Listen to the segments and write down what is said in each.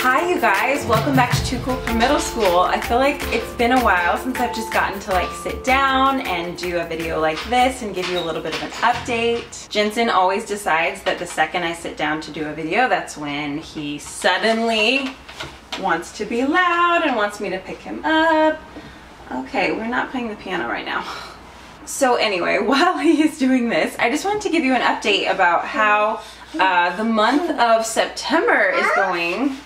Hi you guys, welcome back to Too Cool for Middle School. I feel like it's been a while since I've just gotten to like sit down and do a video like this and give you a little bit of an update. Jensen always decides that the second I sit down to do a video, that's when he suddenly wants to be loud and wants me to pick him up. Okay, we're not playing the piano right now. So anyway, while he is doing this, I just wanted to give you an update about how the month of September is going.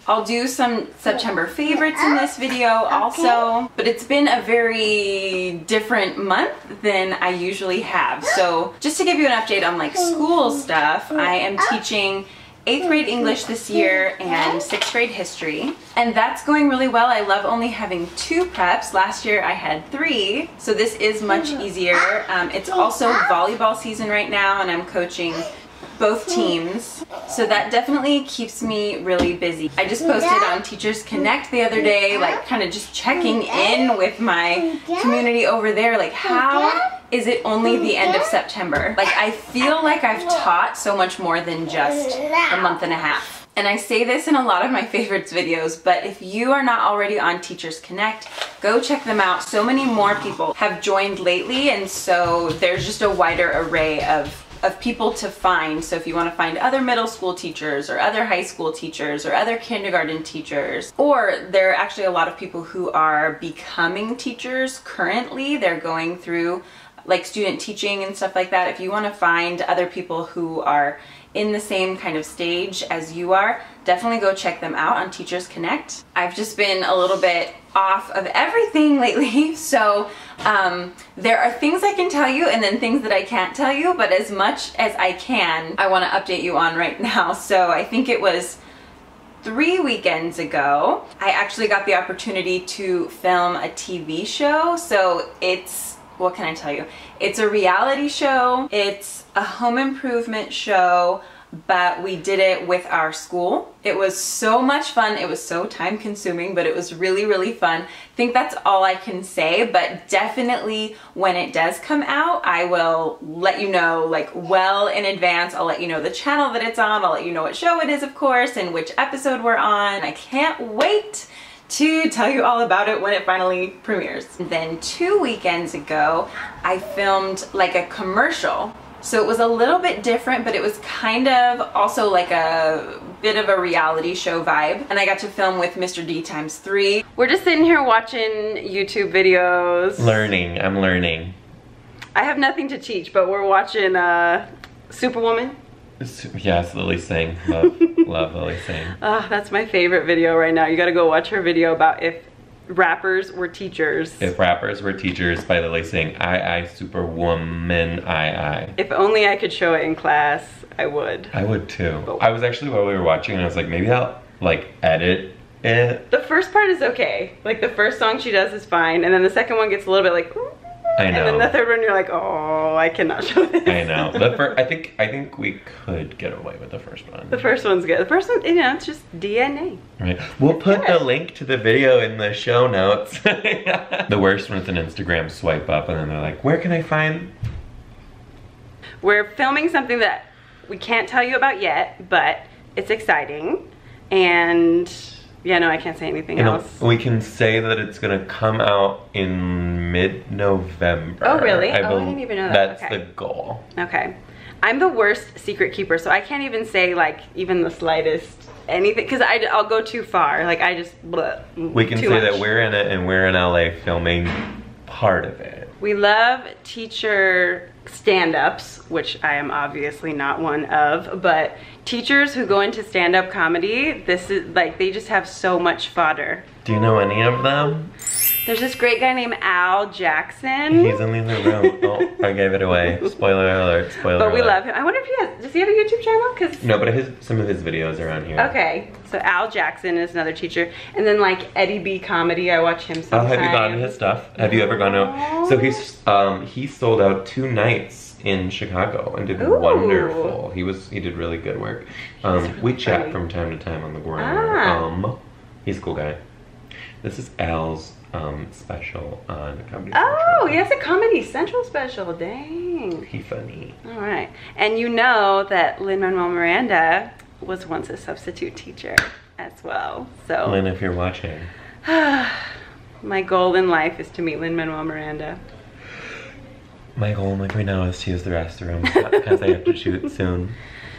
I'll do some September favorites in this video also, but it's been a very different month than I usually have. So just to give you an update on like school stuff, I am teaching 8th grade English this year and 6th grade history, and that's going really well. I love only having 2 preps. Last year I had 3, so this is much easier. It's also volleyball season right now and I'm coaching both teams, so that definitely keeps me really busy. I just posted on Teachers Connect the other day, like kind of just checking in with my community over there, like how is it only the end of September? Like I feel like I've taught so much more than just a month and a half. And I say this in a lot of my favorites videos, but if you are not already on Teachers Connect, go check them out. So many more people have joined lately, and so there's just a wider array of people to find. So if you want to find other middle school teachers or other high school teachers or other kindergarten teachers, or there are actually a lot of people who are becoming teachers currently, they're going through like student teaching and stuff like that. If you want to find other people who are in the same kind of stage as you are, definitely go check them out on Teachers Connect. I've just been a little bit off of everything lately, so there are things I can tell you and then things that I can't tell you, but as much as I can, I want to update you on right now. So I think it was 3 weekends ago, I actually got the opportunity to film a TV show. So it's, what can I tell you? It's a reality show. It's a home improvement show, but we did it with our school. It was so much fun. It was so time consuming, but it was really, really fun. I think that's all I can say, but definitely when it does come out, I will let you know like well in advance. I'll let you know the channel that it's on. I'll let you know what show it is, of course, and which episode we're on. I can't wait to tell you all about it when it finally premieres. And then 2 weekends ago, I filmed like a commercial. So it was a little bit different, but it was kind of also like a bit of a reality show vibe. And I got to film with Mr. D ×3. We're just sitting here watching YouTube videos. Learning, I'm learning. I have nothing to teach, but we're watching Superwoman. Yes, Lily Singh. Love Lily Singh. That's my favorite video right now. You gotta go watch her video about if rappers were teachers. If rappers were teachers by Lily Singh. I Superwoman, I. If only I could show it in class, I would. I would too. But I was actually, while we were watching, and I was like, maybe I'll like edit it. The first part is okay. Like the first song she does is fine, and then the second one gets a little bit like, I know. And then the third one, you're like, oh, I cannot show this. I know. I think we could get away with the first one. The first one's good. The first one, you know, it's just DNA. Right. We'll put the link to the video in the show notes. The worst one is an Instagram swipe up, and then they're like, where can I find? We're filming something that we can't tell you about yet, but it's exciting. And yeah, no, I can't say anything else. We can say that it's gonna come out in mid-November. Oh, really? I didn't even know that. That's the goal. Okay. I'm the worst secret keeper, so I can't even say like even the slightest anything, because I'll go too far. Like I just, bleh, we can say that we're in it and we're in LA filming part of it. We love teacher stand-ups, which I am obviously not one of, but teachers who go into stand-up comedy, this is like, they just have so much fodder. Do you know any of them? There's this great guy named Al Jackson. He's in the other room. Oh, I gave it away. Spoiler alert, spoiler alert. But we love him. I wonder if he has, does he have a YouTube channel? Cause no, but some of his videos are on here. Okay, so Al Jackson is another teacher. And then like Eddie B Comedy, I watch him sometimes. Oh, have you gone to his stuff? Have you ever gone to? So he sold out 2 nights in Chicago and did wonderful. He did really good work. We chat from time to time on the ground. He's a cool guy. This is Al's special on Comedy Central. Oh, he has a Comedy Central special. Dang. He's funny. All right. And you know that Lin-Manuel Miranda was once a substitute teacher as well. So Lynn, if you're watching. my goal in life is to meet Lin-Manuel Miranda. My goal like right now is to use the restroom because I have to shoot soon.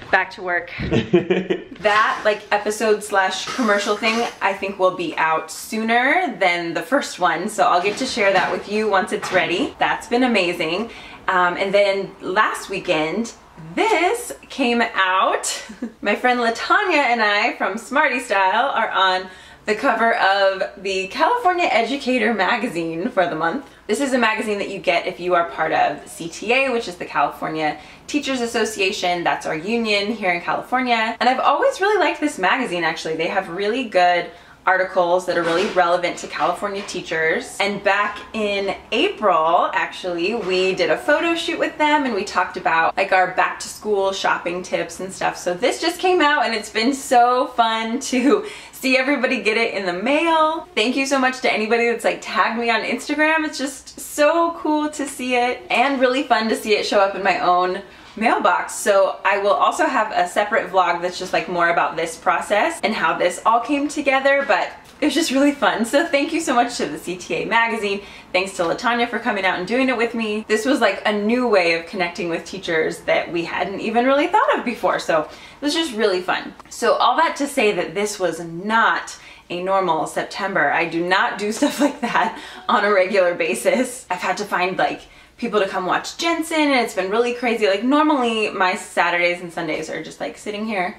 Back to work. That like episode slash commercial thing I think will be out sooner than the first one, so I'll get to share that with you once it's ready. That's been amazing. And then last weekend this came out. My friend Latanya and I from Smarty Style are on the cover of the California Educator Magazine for the month. This is a magazine that you get if you are part of CTA, which is the California Teachers Association. That's our union here in California. And I've always really liked this magazine, actually. They have really good articles that are really relevant to California teachers. And back in April, actually, we did a photo shoot with them and we talked about like our back to school shopping tips and stuff. So this just came out and it's been so fun to see everybody get it in the mail. Thank you so much to anybody that's like tagged me on Instagram. It's just so cool to see it and really fun to see it show up in my own mailbox. So I will also have a separate vlog that's just like more about this process and how this all came together, but it was just really fun. So thank you so much to the CTA Magazine. Thanks to Latanya for coming out and doing it with me. This was like a new way of connecting with teachers that we hadn't even really thought of before. So it was just really fun. So all that to say that this was not a normal September. I do not do stuff like that on a regular basis. I've had to find like people to come watch Jensen and it's been really crazy. Like normally my Saturdays and Sundays are just like sitting here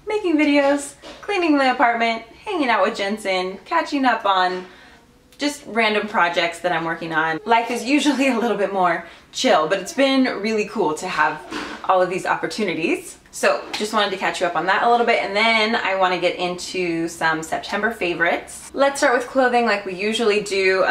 making videos, cleaning the apartment, hanging out with Jensen, catching up on just random projects that I'm working on. Life is usually a little bit more chill, but it's been really cool to have all of these opportunities. So just wanted to catch you up on that a little bit, and then I want to get into some September favorites. Let's start with clothing like we usually do.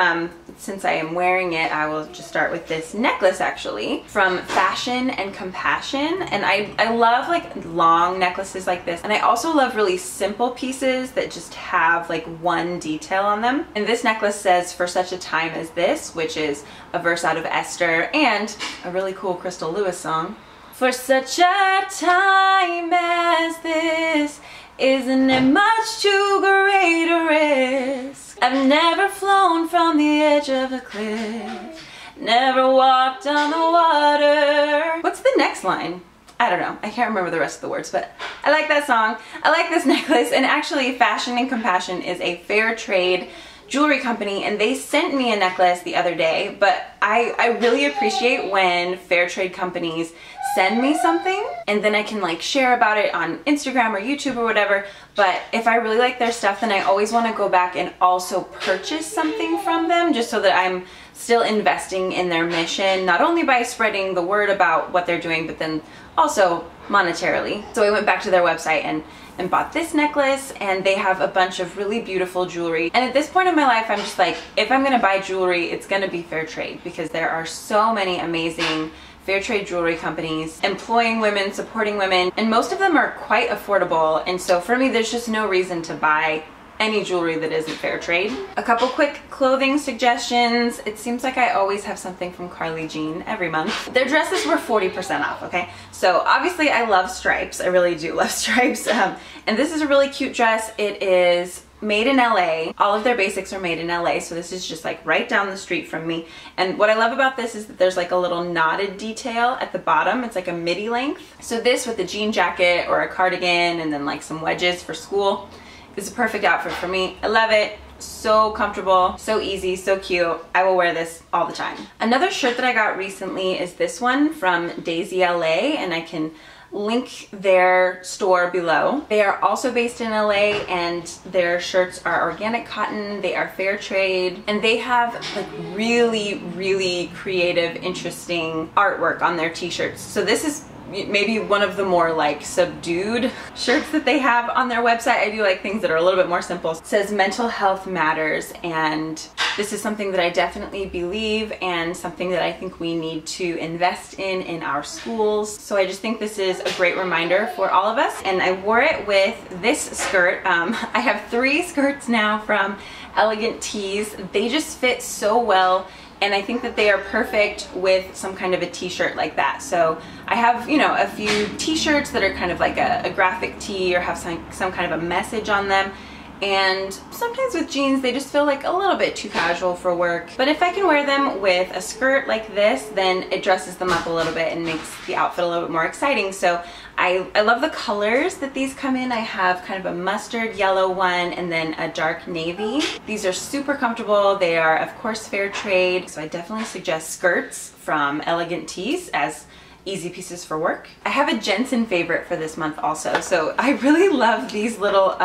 Since I am wearing it, I will just start with this necklace actually from Fashion and Compassion. And I love like long necklaces like this, and I also love really simple pieces that just have like one detail on them. And this necklace says "For such a time as this," which is a verse out of Esther and a really cool Crystal Lewis song. For such a time as this, isn't it much too great a risk? I've never flown from the edge of a cliff, never walked on the water. What's the next line? I don't know. I can't remember the rest of the words, but I like that song. I like this necklace, and actually Fashion and Compassion is a fair trade jewelry company, and they sent me a necklace the other day, but I really appreciate when fair trade companies send me something and then I can like share about it on Instagram or YouTube or whatever. But if I really like their stuff, then I always want to go back and also purchase something from them, just so that I'm still investing in their mission, not only by spreading the word about what they're doing, but then also monetarily. So I went back to their website and bought this necklace, and they have a bunch of really beautiful jewelry. And at this point in my life, I'm just like, if I'm gonna buy jewelry, it's gonna be fair trade, because there are so many amazing fair trade jewelry companies employing women, supporting women, and most of them are quite affordable. And so for me, there's just no reason to buy any jewelry that isn't fair trade. A couple quick clothing suggestions. It seems like I always have something from Carly Jean every month. Their dresses were 40% off, okay? So obviously I love stripes. I really do love stripes. And this is a really cute dress. It is made in LA. All of their basics are made in LA, so this is just like right down the street from me. And what I love about this is that there's like a little knotted detail at the bottom. It's like a midi length. So this with a jean jacket or a cardigan and then like some wedges for school is a perfect outfit for me. I love it. So comfortable, so easy, so cute. I will wear this all the time. Another shirt that I got recently is this one from Daisy LA, and I can link their store below. They are also based in LA, and their shirts are organic cotton, they are fair trade, and they have like really creative, interesting artwork on their t-shirts. So this is maybe one of the more like subdued shirts that they have on their website. I do like things that are a little bit more simple. It says mental health matters, and this is something that I definitely believe and something that I think we need to invest in our schools. So I just think this is a great reminder for all of us, and I wore it with this skirt. I have 3 skirts now from Elegant Tees. They just fit so well and I think that they are perfect with some kind of a t-shirt like that. So I have, you know, a few t-shirts that are kind of like a graphic tee or have some kind of a message on them. And sometimes with jeans, they just feel like a little bit too casual for work. But if I can wear them with a skirt like this, then it dresses them up a little bit and makes the outfit a little bit more exciting. So I love the colors that these come in. I have kind of a mustard yellow one and then a dark navy. These are super comfortable. They are, of course, fair trade. So I definitely suggest skirts from Elegant Tees as easy pieces for work. I have a Jensen favorite for this month also. So I really love these little,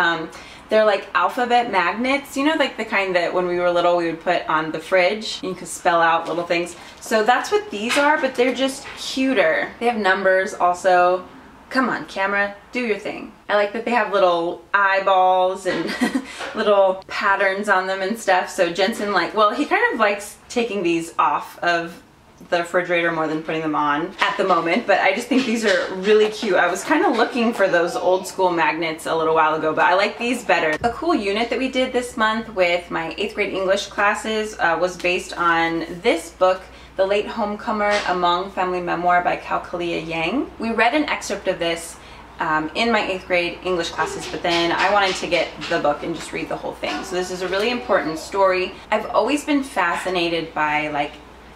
they're like alphabet magnets, you know, like the kind that when we were little we would put on the fridge and you could spell out little things. So that's what these are, but they're just cuter. They have numbers also. Come on, camera, do your thing. I like that they have little eyeballs and little patterns on them and stuff. So Jensen, like, well, he kind of likes taking these off of the refrigerator more than putting them on at the moment, but I just think these are really cute. I was kind of looking for those old school magnets a little while ago, but I like these better. A cool unit that we did this month with my 8th grade English classes was based on this book, The Late Homecomer, A Hmong Family Memoir by Kaukalia Yang. We read an excerpt of this in my 8th grade English classes, but then I wanted to get the book and just read the whole thing. So this is a really important story. I've always been fascinated by like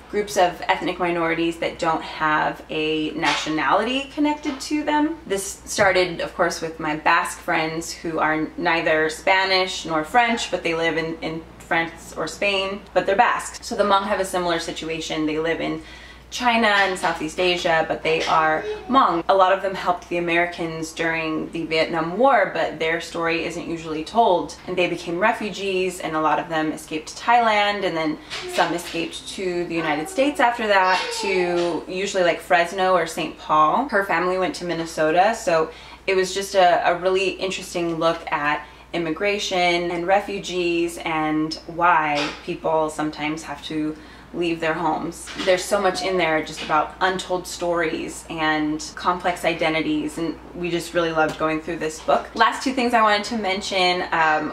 groups of ethnic minorities that don't have a nationality connected to them. This started, of course, with my Basque friends who are neither Spanish nor French, but they live in France or Spain, but they're Basque. So the Hmong have a similar situation. They live in China and Southeast Asia, but they are Hmong. A lot of them helped the Americans during the Vietnam War, but their story isn't usually told. And they became refugees, and a lot of them escaped to Thailand, and then some escaped to the United States after that, to usually like Fresno or St. Paul. Her family went to Minnesota, so it was just a really interesting look at immigration and refugees and why people sometimes have to leave their homes. There's so much in there just about untold stories and complex identities, and we just really loved going through this book. Last two things I wanted to mention,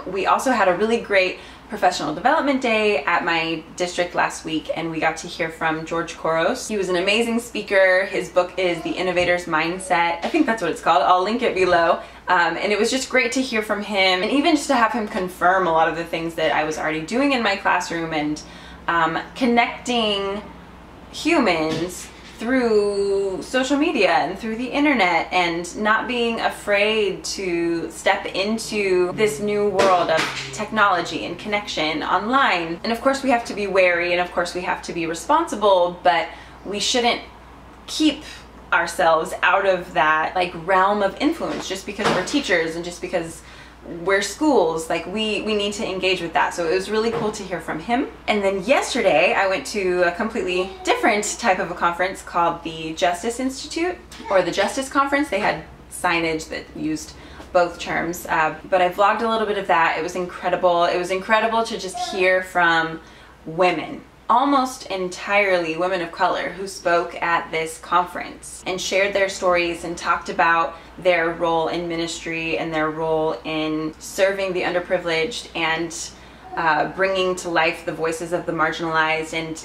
we also had a really great professional development day at my district last week, and we got to hear from George Koros. He was an amazing speaker. His book is The Innovator's Mindset. I think that's what it's called. I'll link it below. And it was just great to hear from him, and even just to have him confirm a lot of the things that I was already doing in my classroom, and connecting humans through social media and through the internet, and not being afraid to step into this new world of technology and connection online. And of course we have to be wary, and of course we have to be responsible, but we shouldn't keep ourselves out of that like realm of influence just because we're teachers and just because we're schools. Like we need to engage with that. So it was really cool to hear from him. And then yesterday I went to a completely different type of a conference called the Justice Institute, or the Justice Conference. They had signage that used both terms, but I vlogged a little bit of that. It was incredible. It was incredible to just hear from women, almost entirely women of color, who spoke at this conference and shared their stories and talked about their role in ministry and their role in serving the underprivileged and bringing to life the voices of the marginalized. And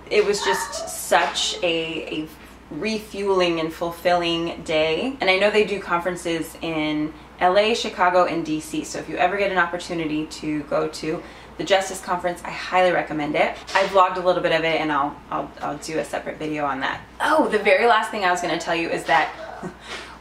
it was just such a refueling and fulfilling day. And I know they do conferences in LA, Chicago, and DC. So if you ever get an opportunity to go to the Justice Conference, I highly recommend it. I vlogged a little bit of it, and I'll do a separate video on that. Oh, the very last thing I was going to tell you is that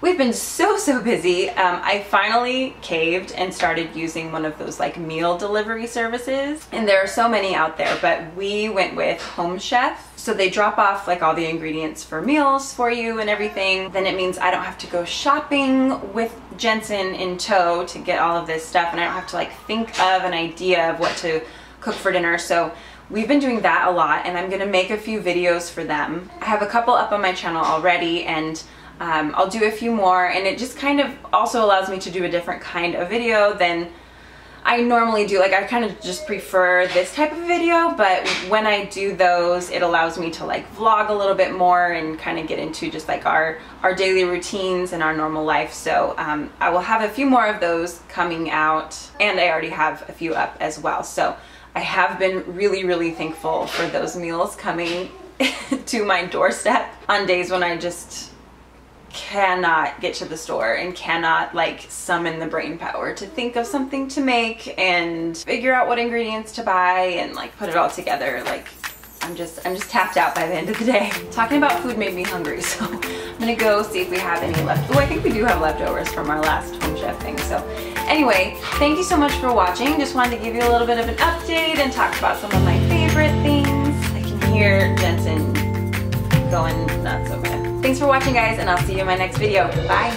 we've been so busy. I finally caved and started using one of those like meal delivery services, and there are so many out there, but we went with Home Chef. So they drop off like all the ingredients for meals for you and everything. Then it means I don't have to go shopping with Jensen in tow to get all of this stuff, and I don't have to like think of an idea of what to cook for dinner. So we've been doing that a lot, and I'm gonna make a few videos for them. I have a couple up on my channel already, and I'll do a few more, and it just kind of also allows me to do a different kind of video than I normally do. Like I kind of just prefer this type of video, but when I do those, it allows me to like vlog a little bit more and kind of get into just like our daily routines and our normal life. So I will have a few more of those coming out, and I already have a few up as well. So I have been really, really thankful for those meals coming to my doorstep on days when I just cannot get to the store and cannot like summon the brain power to think of something to make and figure out what ingredients to buy and like put it all together. Like I'm just tapped out by the end of the day. Talking about food made me hungry, so I'm gonna go see if we have any left. Oh, I think we do have leftovers from our last Home Chef thing. So anyway, thank you so much for watching. Just wanted to give you a little bit of an update and talk about some of my favorite things. I can hear Jensen going nuts over there. Thanks for watching, guys, and I'll see you in my next video. Bye.